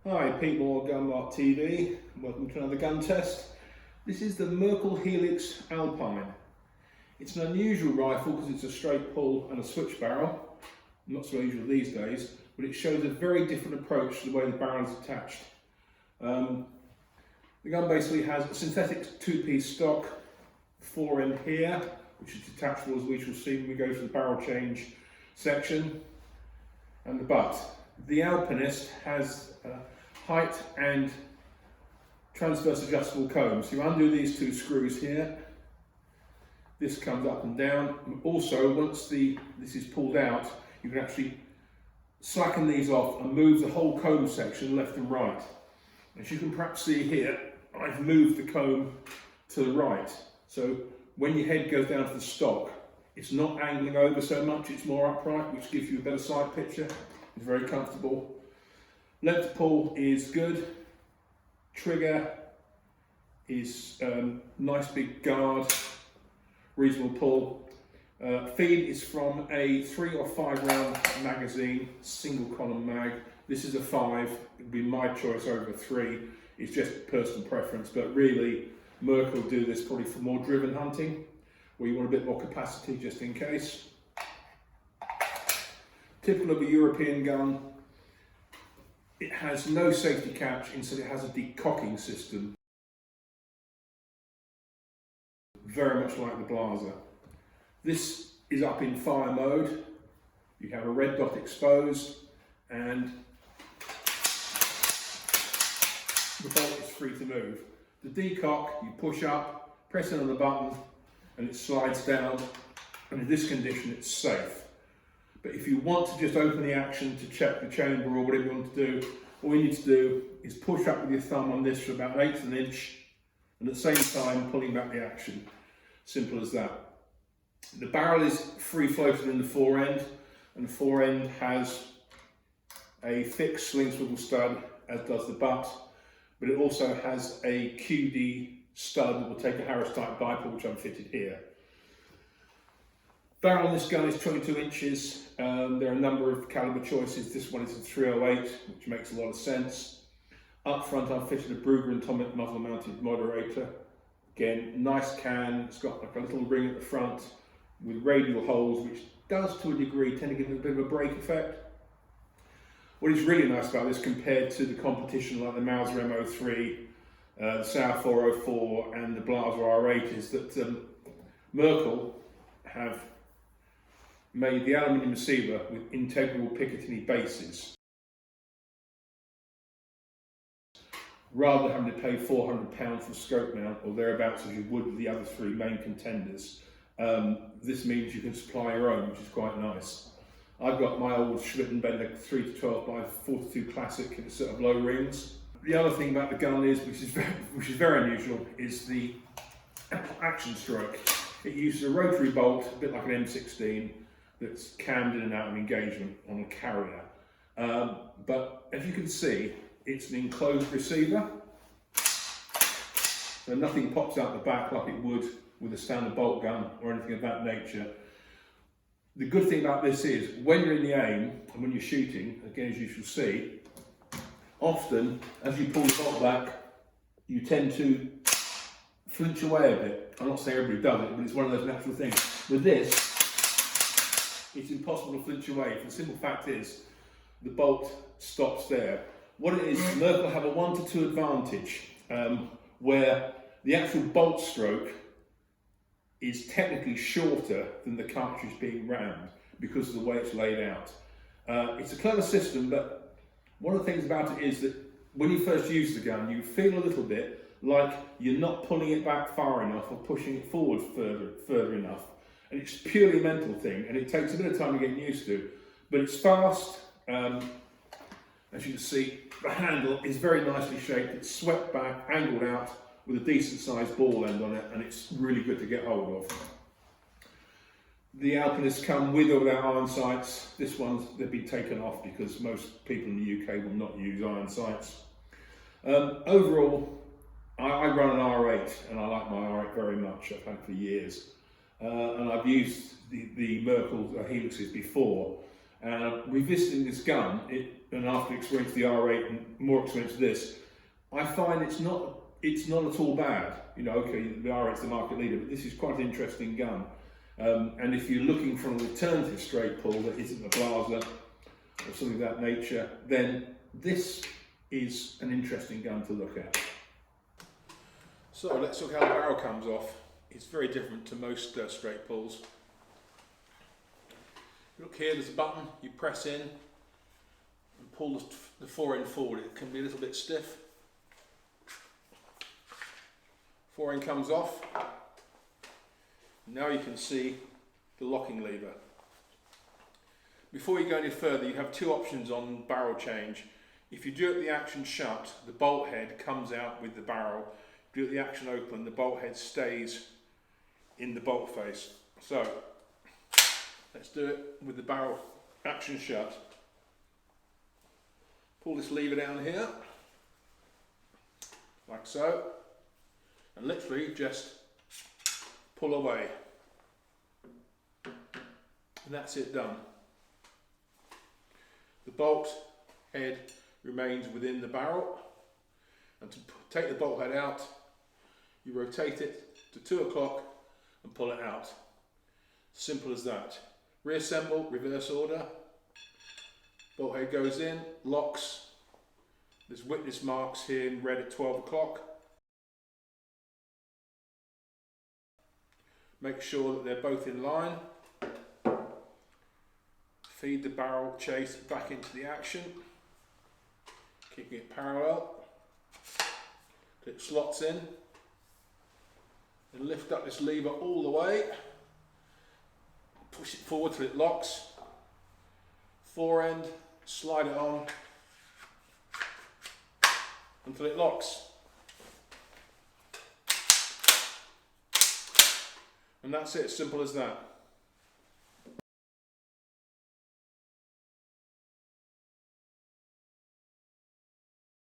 Hi, Pete Moore, Mart TV. Welcome to another gun test. This is the Merkel Helix Alpine. It's an unusual rifle because it's a straight pull and a switch barrel. Not so usual these days, but it shows a very different approach to the way the barrel is attached. The gun basically has a synthetic two-piece stock fore end here, which is detachable as we shall see when we go to the barrel change section, and the butt. The Alpinist has height and transverse adjustable combs. So you undo these two screws here, this comes up and down. Also, once this is pulled out, you can actually slacken these off and move the whole comb section left and right. As you can perhaps see here, I've moved the comb to the right. So when your head goes down to the stock, it's not angling over so much, it's more upright, which gives you a better side picture. It's very comfortable. Length pull is good. Trigger is nice big guard, reasonable pull. Feed is from a 3 or 5 round magazine, single column mag. This is a 5, it would be my choice over a 3. It's just personal preference, but really Merkel do this probably for more driven hunting, where you want a bit more capacity just in case. Typical of a European gun, it has no safety catch, instead it has a decocking system. Very much like the Blaser. This is up in fire mode. You have a red dot exposed and the bolt is free to move. The decock, you push up, press in on the button and it slides down, and in this condition it's safe. But if you want to just open the action to check the chamber or whatever you want to do, all you need to do is push up with your thumb on this for about 1/8 of an inch, and at the same time pulling back the action. Simple as that. The barrel is free floated in the fore end, and the fore end has a fixed sling swivel stud, as does the butt, but it also has a QD stud that will take a Harris type viper, which I'm fitted here. Barrel on this gun is 22 inches. There are a number of caliber choices. This one is a 308, which makes a lot of sense. Up front, I've fitted a Brugger and Atomic muzzle mounted moderator. Again, nice can. It's got like a little ring at the front with radial holes, which does to a degree tend to give it a bit of a brake effect. What is really nice about this compared to the competition like the Mauser M03, the Sauer 404 and the Blaser R8 is that Merkel have made the aluminium receiver with integral Picatinny bases. Rather than having to pay £400 for a scope mount or thereabouts as you would with the other 3 main contenders, this means you can supply your own, which is quite nice. I've got my old Schwittenbender 3-12 by 42 Classic in a set of low rings. The other thing about the gun is, which is very unusual, is the action stroke. It uses a rotary bolt, a bit like an M16, that's cammed in and out of engagement on a carrier. But as you can see, it's an enclosed receiver, so nothing pops out the back like it would with a standard bolt gun or anything of that nature. The good thing about this is, when you're in the aim and when you're shooting, again as you shall see, often as you pull the bolt back, you tend to flinch away a bit. I'm not saying everybody does it, but it's one of those natural things. With this, it's impossible to flinch away. The simple fact is, the bolt stops there. What it is, Merkel have a 1 to 2 advantage, where the actual bolt stroke is technically shorter than the cartridge being rammed because of the way it's laid out. It's a clever system, but one of the things about it is that when you first use the gun, you feel a little bit like you're not pulling it back far enough or pushing it forward further enough. And it's a purely mental thing, and it takes a bit of time to get used to, but it's fast. As you can see, the handle is very nicely shaped. It's swept back, angled out, with a decent sized ball end on it, and it's really good to get hold of. The Alpinists come with or without iron sights. This one's, they've been taken off because most people in the UK will not use iron sights. Overall, I run an R8 and I like my R8 very much. I've had it for years. And I've used the Merkel Helixes before, Revisiting this gun, and after experiencing the R8 and more experience with this, I find it's not at all bad. You know, okay, the R8's the market leader, but this is quite an interesting gun. And if you're looking for an alternative straight pull that isn't a Blaser or something of that nature, then this is an interesting gun to look at. So let's look how the barrel comes off. It's very different to most straight pulls. Look here, there's a button, you press in and pull the fore end forward. It can be a little bit stiff. Fore end comes off. Now you can see the locking lever. Before you go any further, you have two options on barrel change. If you do it the action shut, the bolt head comes out with the barrel. If you do it the action open, the bolt head stays in the bolt face. So let's do it with the barrel action shut. Pull this lever down here, like so, and literally just pull away. And that's it done. The bolt head remains within the barrel, and to take the bolt head out, you rotate it to 2 o'clock and pull it out. Simple as that. Reassemble, reverse order. Bolt head goes in, locks. There's witness marks here in red at 12 o'clock. Make sure that they're both in line. Feed the barrel chase back into the action, keeping it parallel. It slots in. And lift up this lever all the way. Push it forward till it locks. Fore end, slide it on until it locks. And that's it, simple as that.